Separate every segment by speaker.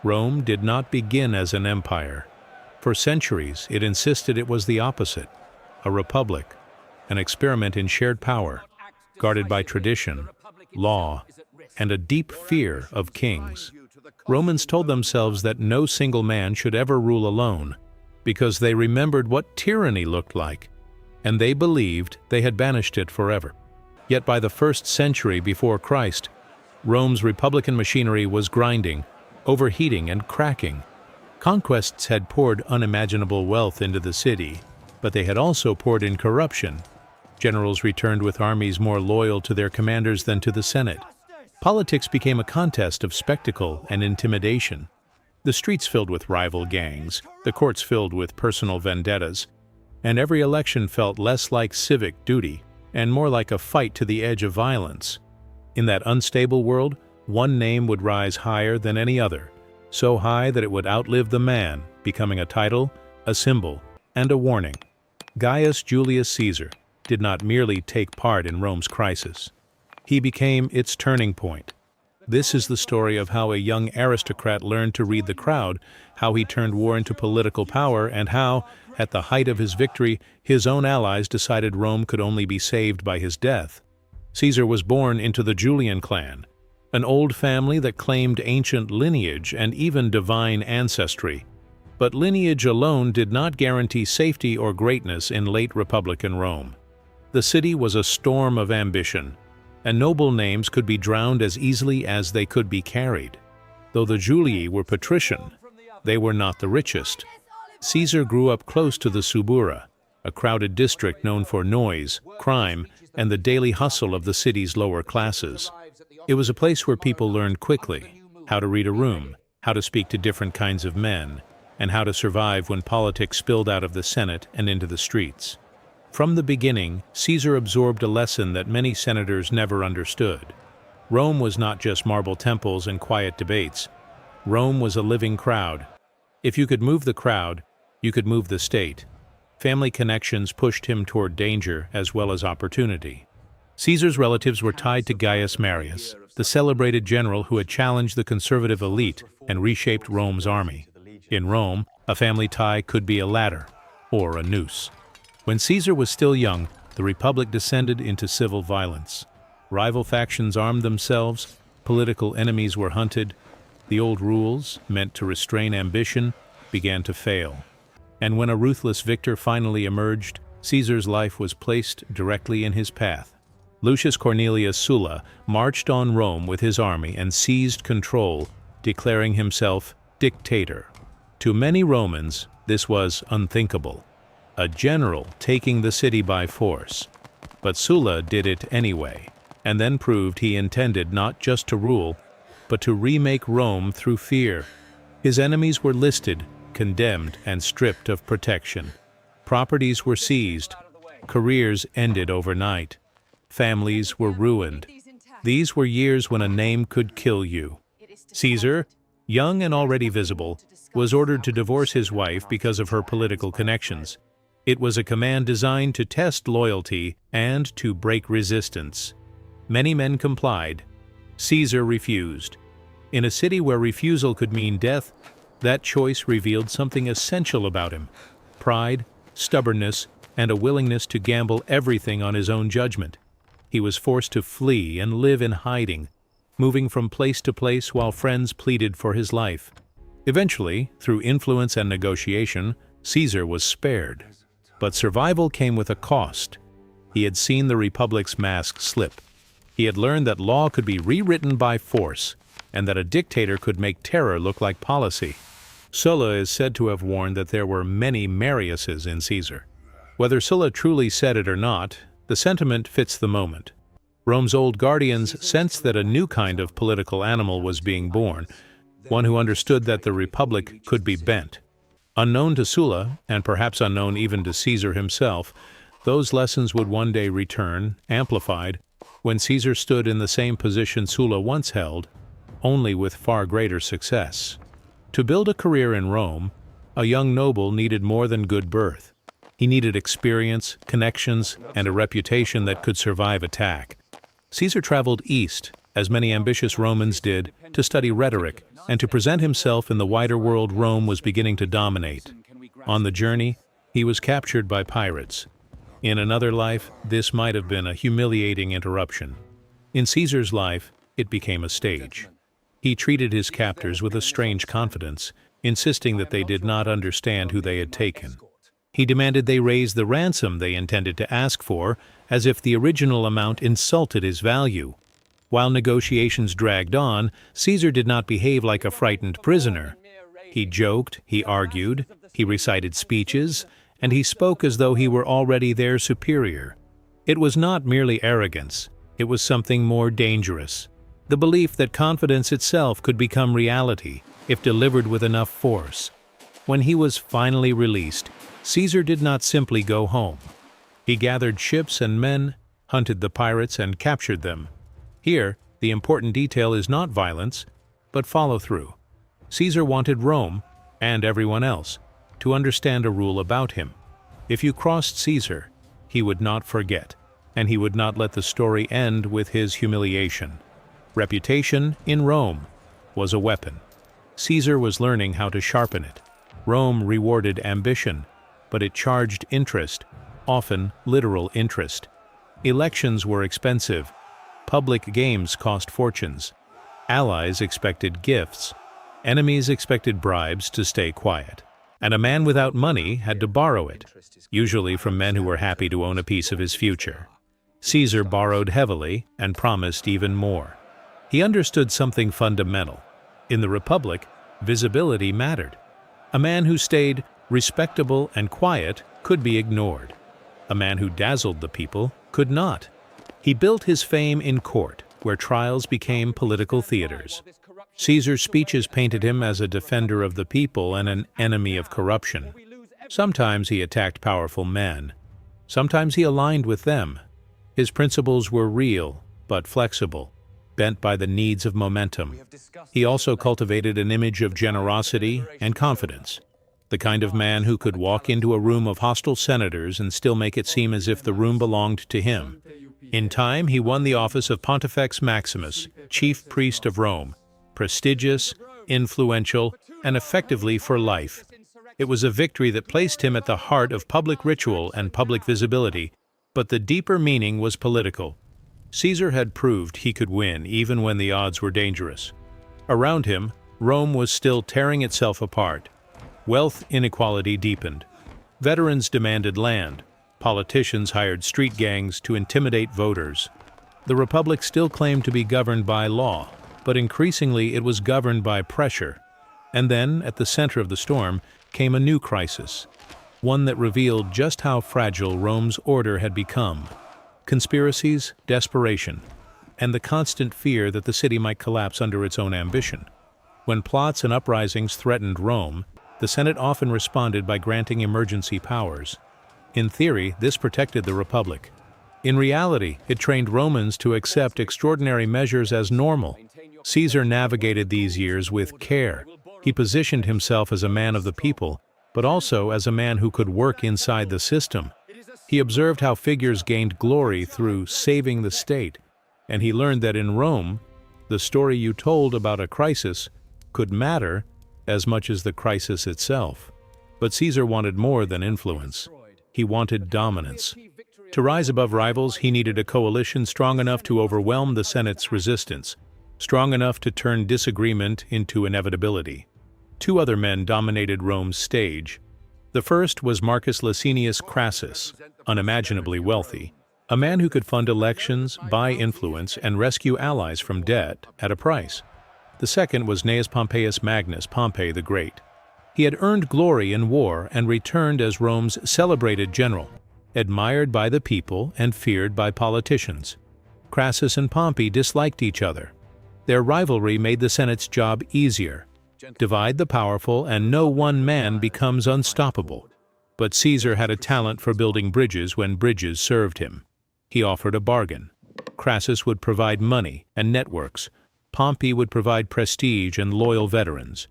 Speaker 1: Rome did not begin as an empire. For centuries, it insisted it was the opposite, a republic, an experiment in shared power, guarded by tradition, law, and a deep fear of kings. Romans told themselves that no single man should ever rule alone, because they remembered what tyranny looked like, and they believed they had banished it forever. Yet by the 1st century before Christ, Rome's republican machinery was grinding, overheating, and cracking. Conquests had poured unimaginable wealth into the city, but they had also poured in corruption. Generals returned with armies more loyal to their commanders than to the Senate. Politics became a contest of spectacle and intimidation. The streets filled with rival gangs, the courts filled with personal vendettas, and every election felt less like civic duty and more like a fight to the edge of violence. In that unstable world, one name would rise higher than any other, so high that it would outlive the man, becoming a title, a symbol, and a warning. Gaius Julius Caesar did not merely take part in Rome's crisis. He became its turning point. This is the story of how a young aristocrat learned to read the crowd, how he turned war into political power, and how, at the height of his victory, his own allies decided Rome could only be saved by his death. Caesar was born into the Julian clan, an old family that claimed ancient lineage and even divine ancestry. But lineage alone did not guarantee safety or greatness in late Republican Rome. The city was a storm of ambition, and noble names could be drowned as easily as they could be carried. Though the Julii were patrician, they were not the richest. Caesar grew up close to the Subura, a crowded district known for noise, crime, and the daily hustle of the city's lower classes. It was a place where people learned quickly how to read a room, how to speak to different kinds of men, and how to survive when politics spilled out of the Senate and into the streets. From the beginning, Caesar absorbed a lesson that many senators never understood. Rome was not just marble temples and quiet debates. Rome was a living crowd. If you could move the crowd, you could move the state. Family connections pushed him toward danger as well as opportunity. Caesar's relatives were tied to Gaius Marius, the celebrated general who had challenged the conservative elite and reshaped Rome's army. In Rome, a family tie could be a ladder or a noose. When Caesar was still young, the Republic descended into civil violence. Rival factions armed themselves, political enemies were hunted, the old rules, meant to restrain ambition, began to fail. And when a ruthless victor finally emerged, Caesar's life was placed directly in his path. Lucius Cornelius Sulla marched on Rome with his army and seized control, declaring himself dictator. To many Romans, this was unthinkable. A general taking the city by force. But Sulla did it anyway, and then proved he intended not just to rule, but to remake Rome through fear. His enemies were listed, condemned, and stripped of protection. Properties were seized, careers ended overnight, families were ruined. These were years when a name could kill you. Caesar, young and already visible, was ordered to divorce his wife because of her political connections. It was a command designed to test loyalty and to break resistance. Many men complied. Caesar refused. In a city where refusal could mean death, that choice revealed something essential about him: pride, stubbornness, and a willingness to gamble everything on his own judgment. He was forced to flee and live in hiding, moving from place to place while friends pleaded for his life. Eventually, through influence and negotiation, Caesar was spared. But survival came with a cost. He had seen the Republic's mask slip. He had learned that law could be rewritten by force, and that a dictator could make terror look like policy. Sulla is said to have warned that there were many Mariuses in Caesar. Whether Sulla truly said it or not, the sentiment fits the moment. Rome's old guardians sensed that a new kind of political animal was being born, one who understood that the Republic could be bent. Unknown to Sulla, and perhaps unknown even to Caesar himself, those lessons would one day return, amplified, when Caesar stood in the same position Sulla once held, only with far greater success. To build a career in Rome, a young noble needed more than good birth. He needed experience, connections, and a reputation that could survive attack. Caesar traveled east, as many ambitious Romans did, to study rhetoric and to present himself in the wider world Rome was beginning to dominate. On the journey, he was captured by pirates. In another life, this might have been a humiliating interruption. In Caesar's life, it became a stage. He treated his captors with a strange confidence, insisting that they did not understand who they had taken. He demanded they raise the ransom they intended to ask for, as if the original amount insulted his value. While negotiations dragged on, Caesar did not behave like a frightened prisoner. He joked, he argued, he recited speeches, and he spoke as though he were already their superior. It was not merely arrogance, it was something more dangerous. The belief that confidence itself could become reality if delivered with enough force. When he was finally released, Caesar did not simply go home. He gathered ships and men, hunted the pirates, and captured them. Here, the important detail is not violence, but follow-through. Caesar wanted Rome, and everyone else, to understand a rule about him. If you crossed Caesar, he would not forget, and he would not let the story end with his humiliation. Reputation, in Rome, was a weapon. Caesar was learning how to sharpen it. Rome rewarded ambition, but it charged interest, often literal interest. Elections were expensive. Public games cost fortunes. Allies expected gifts. Enemies expected bribes to stay quiet. And a man without money had to borrow it, usually from men who were happy to own a piece of his future. Caesar borrowed heavily and promised even more. He understood something fundamental. In the Republic, visibility mattered. A man who stayed respectable and quiet could be ignored. A man who dazzled the people could not. He built his fame in court, where trials became political theaters. Caesar's speeches painted him as a defender of the people and an enemy of corruption. Sometimes he attacked powerful men. Sometimes he aligned with them. His principles were real, but flexible, bent by the needs of momentum. He also cultivated an image of generosity and confidence, the kind of man who could walk into a room of hostile senators and still make it seem as if the room belonged to him. In time, he won the office of Pontifex Maximus, chief priest of Rome, prestigious, influential, and effectively for life. It was a victory that placed him at the heart of public ritual and public visibility, but the deeper meaning was political. Caesar had proved he could win even when the odds were dangerous. Around him, Rome was still tearing itself apart. Wealth inequality deepened. Veterans demanded land. Politicians hired street gangs to intimidate voters. The Republic still claimed to be governed by law, but increasingly it was governed by pressure. And then, at the center of the storm, came a new crisis, one that revealed just how fragile Rome's order had become. Conspiracies, desperation, and the constant fear that the city might collapse under its own ambition. When plots and uprisings threatened Rome, the Senate often responded by granting emergency powers. In theory, this protected the Republic. In reality, it trained Romans to accept extraordinary measures as normal. Caesar navigated these years with care. He positioned himself as a man of the people, but also as a man who could work inside the system. He observed how figures gained glory through saving the state, and he learned that in Rome, the story you told about a crisis could matter as much as the crisis itself. But Caesar wanted more than influence. He wanted dominance. To rise above rivals, he needed a coalition strong enough to overwhelm the Senate's resistance, strong enough to turn disagreement into inevitability. Two other men dominated Rome's stage. The first was Marcus Licinius Crassus, unimaginably wealthy, a man who could fund elections, buy influence, and rescue allies from debt at a price. The second was Gnaeus Pompeius Magnus, Pompey the Great. He had earned glory in war and returned as Rome's celebrated general, admired by the people and feared by politicians. Crassus and Pompey disliked each other. Their rivalry made the Senate's job easier. Divide the powerful and no one man becomes unstoppable. But Caesar had a talent for building bridges when bridges served him. He offered a bargain. Crassus would provide money and networks. Pompey would provide prestige and loyal veterans.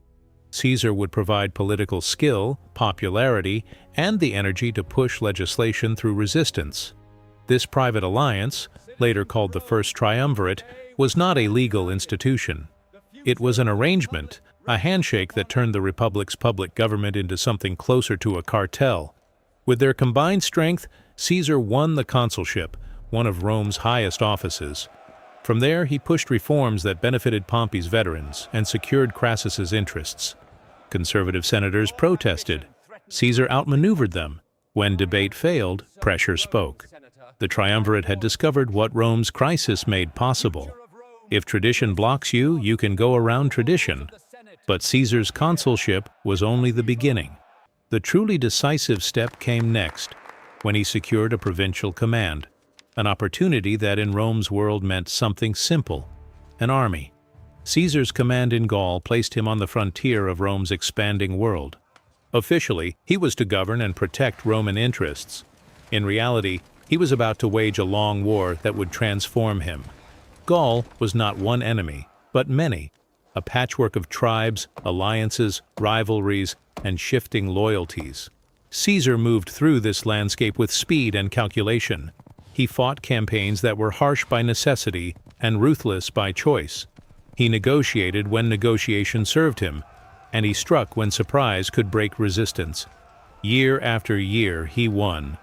Speaker 1: Caesar would provide political skill, popularity, and the energy to push legislation through resistance. This private alliance, later called the First Triumvirate, was not a legal institution. It was an arrangement, a handshake that turned the Republic's public government into something closer to a cartel. With their combined strength, Caesar won the consulship, one of Rome's highest offices. From there, he pushed reforms that benefited Pompey's veterans and secured Crassus's interests. Conservative senators protested. Caesar outmaneuvered them. When debate failed, pressure spoke. The triumvirate had discovered what Rome's crisis made possible. If tradition blocks you, you can go around tradition. But Caesar's consulship was only the beginning. The truly decisive step came next, when he secured a provincial command, an opportunity that in Rome's world meant something simple: an army. Caesar's command in Gaul placed him on the frontier of Rome's expanding world. Officially, he was to govern and protect Roman interests. In reality, he was about to wage a long war that would transform him. Gaul was not one enemy, but many, a patchwork of tribes, alliances, rivalries, and shifting loyalties. Caesar moved through this landscape with speed and calculation. He fought campaigns that were harsh by necessity and ruthless by choice. He negotiated when negotiation served him, and he struck when surprise could break resistance. Year after year, he won.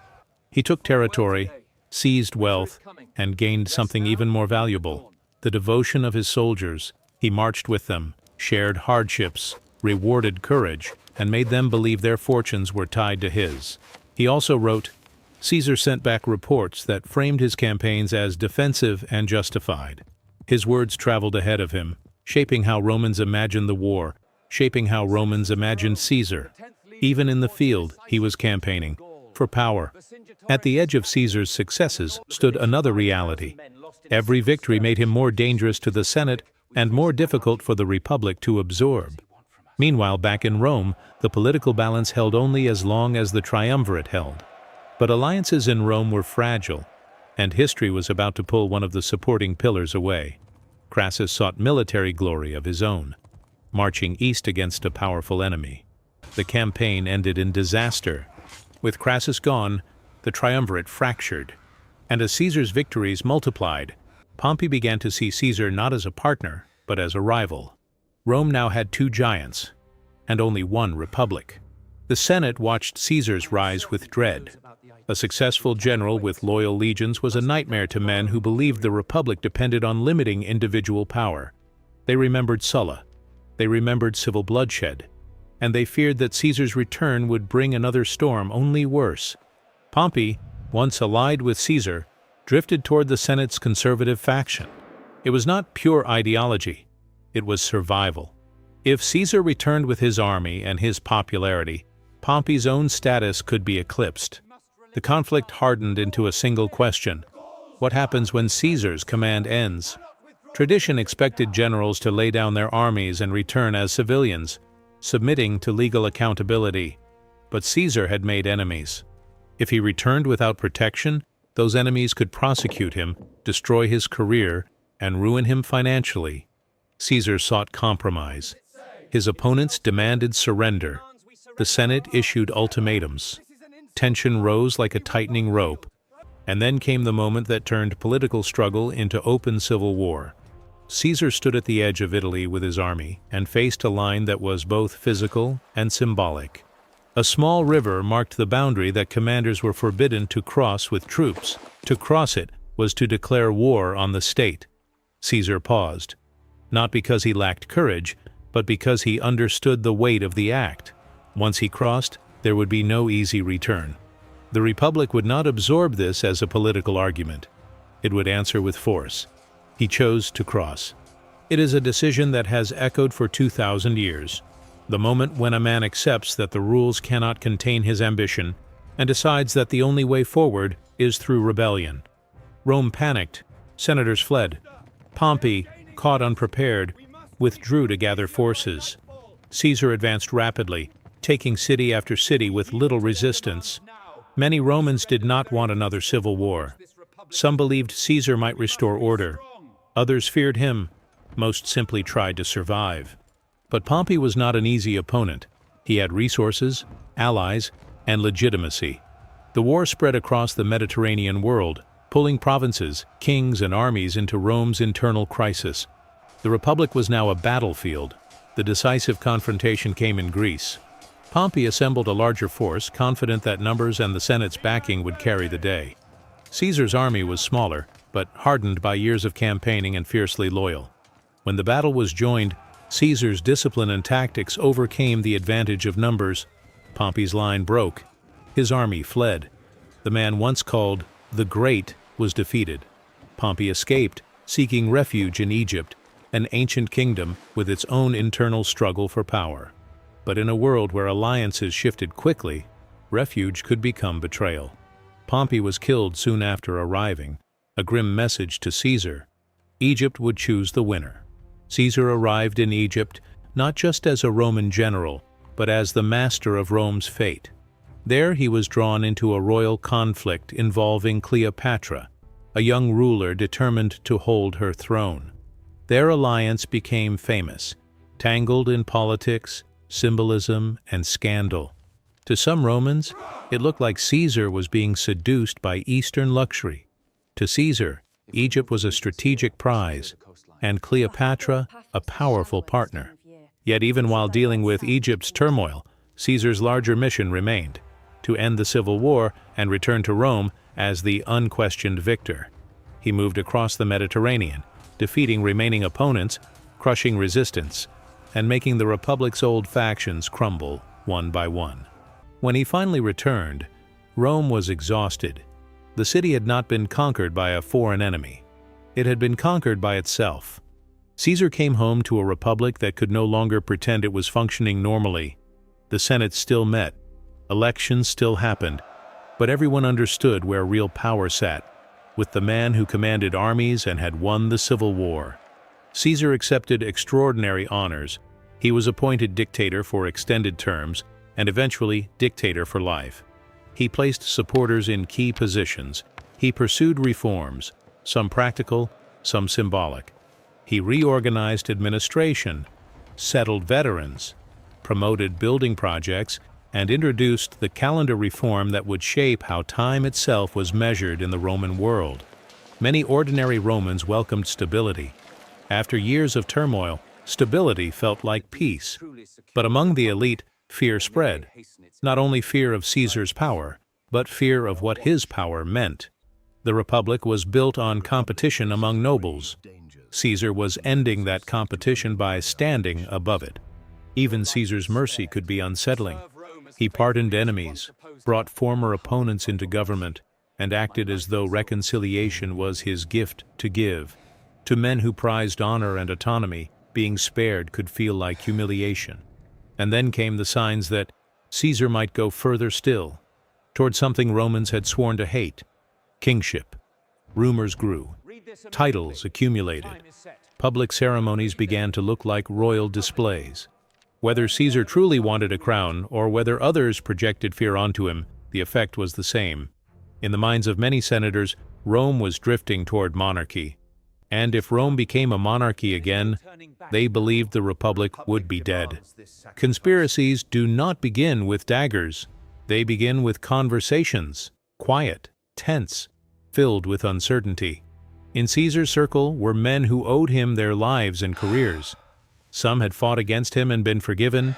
Speaker 1: He took territory, seized wealth, and gained something even more valuable: the devotion of his soldiers. He marched with them, shared hardships, rewarded courage, and made them believe their fortunes were tied to his. He also wrote, Caesar sent back reports that framed his campaigns as defensive and justified. His words traveled ahead of him, shaping how Romans imagined the war, shaping how Romans imagined Caesar. Even in the field, he was campaigning for power. At the edge of Caesar's successes stood another reality. Every victory made him more dangerous to the Senate and more difficult for the Republic to absorb. Meanwhile, back in Rome, the political balance held only as long as the triumvirate held. But alliances in Rome were fragile, and history was about to pull one of the supporting pillars away. Crassus sought military glory of his own, marching east against a powerful enemy. The campaign ended in disaster. With Crassus gone, the triumvirate fractured, and as Caesar's victories multiplied, Pompey began to see Caesar not as a partner, but as a rival. Rome now had two giants, and only one republic. The Senate watched Caesar's rise with dread. A successful general with loyal legions was a nightmare to men who believed the republic depended on limiting individual power. They remembered Sulla. They remembered civil bloodshed. And they feared that Caesar's return would bring another storm, only worse. Pompey, once allied with Caesar, drifted toward the Senate's conservative faction. It was not pure ideology. It was survival. If Caesar returned with his army and his popularity, Pompey's own status could be eclipsed. The conflict hardened into a single question: what happens when Caesar's command ends? Tradition expected generals to lay down their armies and return as civilians, submitting to legal accountability. But Caesar had made enemies. If he returned without protection, those enemies could prosecute him, destroy his career, and ruin him financially. Caesar sought compromise. His opponents demanded surrender. The Senate issued ultimatums. Tension rose like a tightening rope, and then came the moment that turned political struggle into open civil war. Caesar stood at the edge of Italy with his army and faced a line that was both physical and symbolic. A small river marked the boundary that commanders were forbidden to cross with troops. To cross it was to declare war on the state. Caesar paused, not because he lacked courage, but because he understood the weight of the act. Once he crossed, there would be no easy return. The Republic would not absorb this as a political argument. It would answer with force. He chose to cross. It is a decision that has echoed for 2,000 years. The moment when a man accepts that the rules cannot contain his ambition and decides that the only way forward is through rebellion. Rome panicked. Senators fled. Pompey, caught unprepared, withdrew to gather forces. Caesar advanced rapidly, taking city after city with little resistance. Many Romans did not want another civil war. Some believed Caesar might restore order. Others feared him. Most simply tried to survive. But Pompey was not an easy opponent. He had resources, allies, and legitimacy. The war spread across the Mediterranean world, pulling provinces, kings, and armies into Rome's internal crisis. The Republic was now a battlefield. The decisive confrontation came in Greece. Pompey assembled a larger force, confident that numbers and the Senate's backing would carry the day. Caesar's army was smaller, but hardened by years of campaigning and fiercely loyal. When the battle was joined, Caesar's discipline and tactics overcame the advantage of numbers. Pompey's line broke. His army fled. The man once called the Great was defeated. Pompey escaped, seeking refuge in Egypt, an ancient kingdom with its own internal struggle for power. But in a world where alliances shifted quickly, refuge could become betrayal. Pompey was killed soon after arriving, a grim message to Caesar. Egypt would choose the winner. Caesar arrived in Egypt not just as a Roman general, but as the master of Rome's fate. There he was drawn into a royal conflict involving Cleopatra, a young ruler determined to hold her throne. Their alliance became famous, tangled in politics, symbolism, and scandal. To some Romans, it looked like Caesar was being seduced by Eastern luxury. To Caesar, Egypt was a strategic prize, and Cleopatra a powerful partner. Yet even while dealing with Egypt's turmoil, Caesar's larger mission remained: to end the civil war and return to Rome as the unquestioned victor. He moved across the Mediterranean, defeating remaining opponents, crushing resistance, and making the Republic's old factions crumble one by one. When he finally returned, Rome was exhausted. The city had not been conquered by a foreign enemy. It had been conquered by itself. Caesar came home to a republic that could no longer pretend it was functioning normally. The Senate still met. Elections still happened. But everyone understood where real power sat, with the man who commanded armies and had won the civil war. Caesar accepted extraordinary honors. He was appointed dictator for extended terms, and eventually dictator for life. He placed supporters in key positions. He pursued reforms, some practical, some symbolic. He reorganized administration, settled veterans, promoted building projects, and introduced the calendar reform that would shape how time itself was measured in the Roman world. Many ordinary Romans welcomed stability. After years of turmoil, stability felt like peace. But among the elite, fear spread. Not only fear of Caesar's power, but fear of what his power meant. The Republic was built on competition among nobles. Caesar was ending that competition by standing above it. Even Caesar's mercy could be unsettling. He pardoned enemies, brought former opponents into government, and acted as though reconciliation was his gift to give. To men who prized honor and autonomy, being spared could feel like humiliation. And then came the signs that Caesar might go further still, toward something Romans had sworn to hate: kingship. Rumors grew. Titles accumulated. Public ceremonies began to look like royal displays. Whether Caesar truly wanted a crown or whether others projected fear onto him, the effect was the same. In the minds of many senators, Rome was drifting toward monarchy. And if Rome became a monarchy again, they believed the Republic would be dead. Conspiracies do not begin with daggers. They begin with conversations, quiet, tense, filled with uncertainty. In Caesar's circle were men who owed him their lives and careers. Some had fought against him and been forgiven.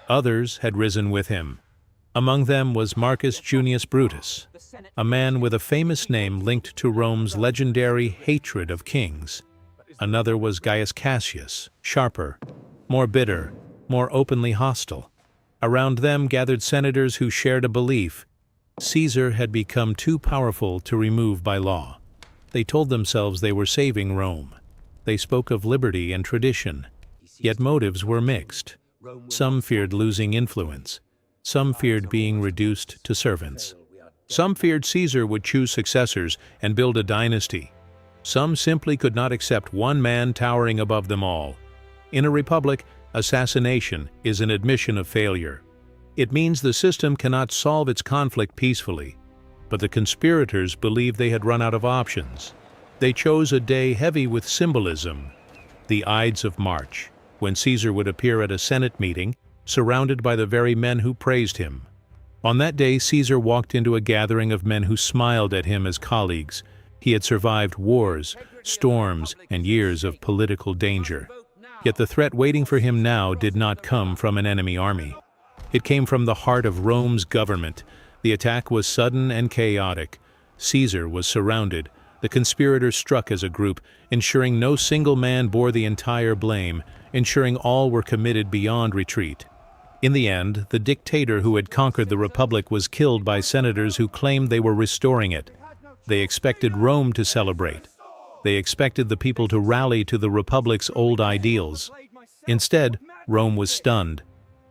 Speaker 1: Others had risen with him. Among them was Marcus Junius Brutus, a man with a famous name linked to Rome's legendary hatred of kings. Another was Gaius Cassius, sharper, more bitter, more openly hostile. Around them gathered senators who shared a belief: Caesar had become too powerful to remove by law. They told themselves they were saving Rome. They spoke of liberty and tradition, yet motives were mixed. Some feared losing influence. Some feared being reduced to servants. Some feared Caesar would choose successors and build a dynasty. Some simply could not accept one man towering above them all. In a republic, assassination is an admission of failure. It means the system cannot solve its conflict peacefully. But the conspirators believed they had run out of options. They chose a day heavy with symbolism: the Ides of March, when Caesar would appear at a Senate meeting, surrounded by the very men who praised him. On that day, Caesar walked into a gathering of men who smiled at him as colleagues, He had survived wars, storms, and years of political danger. Yet the threat waiting for him now did not come from an enemy army. It came from the heart of Rome's government. The attack was sudden and chaotic. Caesar was surrounded. The conspirators struck as a group, ensuring no single man bore the entire blame, ensuring all were committed beyond retreat. In the end, the dictator who had conquered the Republic was killed by senators who claimed they were restoring it. They expected Rome to celebrate. They expected the people to rally to the Republic's old ideals. Instead, Rome was stunned.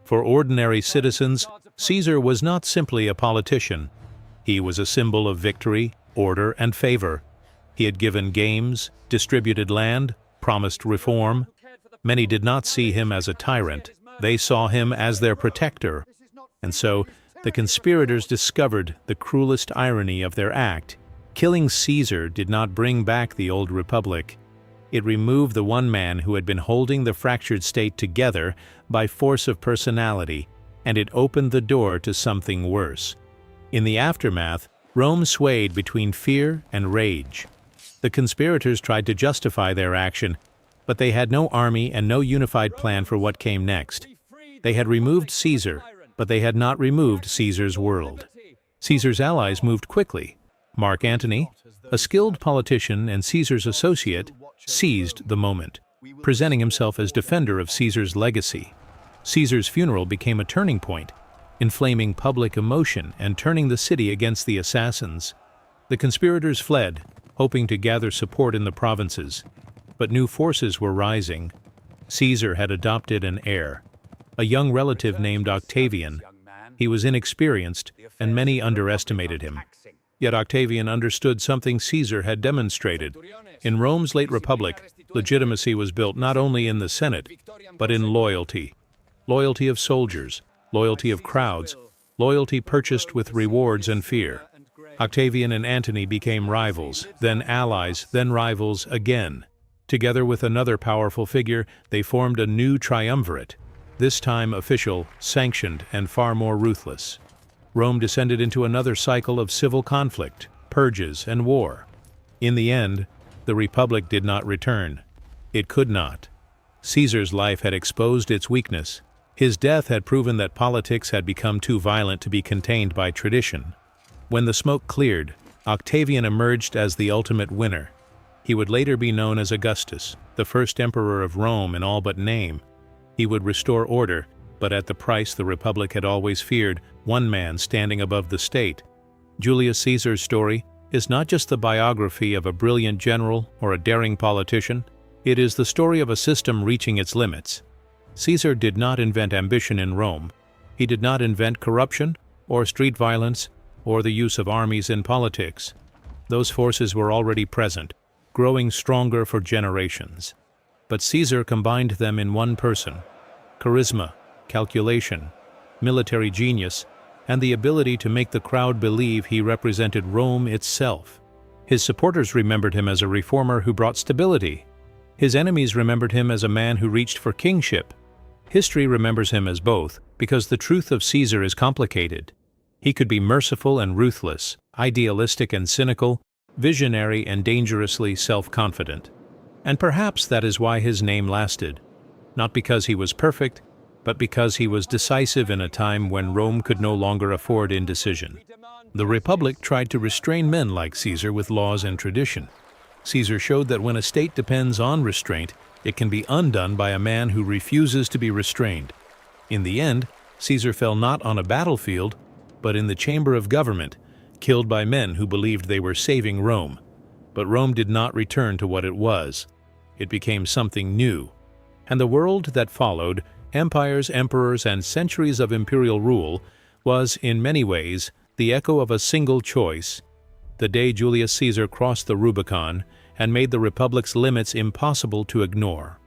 Speaker 1: For ordinary citizens, Caesar was not simply a politician. He was a symbol of victory, order, and favor. He had given games, distributed land, promised reform. Many did not see him as a tyrant. They saw him as their protector. And so, the conspirators discovered the cruelest irony of their act. Killing Caesar did not bring back the old republic. It removed the one man who had been holding the fractured state together by force of personality, and it opened the door to something worse. In the aftermath, Rome swayed between fear and rage. The conspirators tried to justify their action, but they had no army and no unified plan for what came next. They had removed Caesar, but they had not removed Caesar's world. Caesar's allies moved quickly. Mark Antony, a skilled politician and Caesar's associate, seized the moment, presenting himself as defender of Caesar's legacy. Caesar's funeral became a turning point, inflaming public emotion and turning the city against the assassins. The conspirators fled, hoping to gather support in the provinces, but new forces were rising. Caesar had adopted an heir, a young relative named Octavian. He was inexperienced, and many underestimated him. Yet Octavian understood something Caesar had demonstrated. In Rome's late republic, legitimacy was built not only in the Senate, but in loyalty. Loyalty of soldiers, loyalty of crowds, loyalty purchased with rewards and fear. Octavian and Antony became rivals, then allies, then rivals again. Together with another powerful figure, they formed a new triumvirate, this time official, sanctioned, and far more ruthless. Rome descended into another cycle of civil conflict, purges, and war. In the end, the Republic did not return. It could not. Caesar's life had exposed its weakness. His death had proven that politics had become too violent to be contained by tradition. When the smoke cleared, Octavian emerged as the ultimate winner. He would later be known as Augustus, the first emperor of Rome in all but name. He would restore order, but at the price the Republic had always feared, one man standing above the state. Julius Caesar's story is not just the biography of a brilliant general or a daring politician. It is the story of a system reaching its limits. Caesar did not invent ambition in Rome. He did not invent corruption, or street violence, or the use of armies in politics. Those forces were already present, growing stronger for generations. But Caesar combined them in one person: charisma, calculation, military genius, and the ability to make the crowd believe he represented Rome itself. His supporters remembered him as a reformer who brought stability. His enemies remembered him as a man who reached for kingship. History remembers him as both, because the truth of Caesar is complicated. He could be merciful and ruthless, idealistic and cynical, visionary and dangerously self-confident. And perhaps that is why his name lasted. Not because he was perfect, but because he was decisive in a time when Rome could no longer afford indecision. The Republic tried to restrain men like Caesar with laws and tradition. Caesar showed that when a state depends on restraint, it can be undone by a man who refuses to be restrained. In the end, Caesar fell not on a battlefield, but in the chamber of government, killed by men who believed they were saving Rome. But Rome did not return to what it was. It became something new. And the world that followed, empires, emperors, and centuries of imperial rule, was, in many ways, the echo of a single choice: the day Julius Caesar crossed the Rubicon and made the Republic's limits impossible to ignore.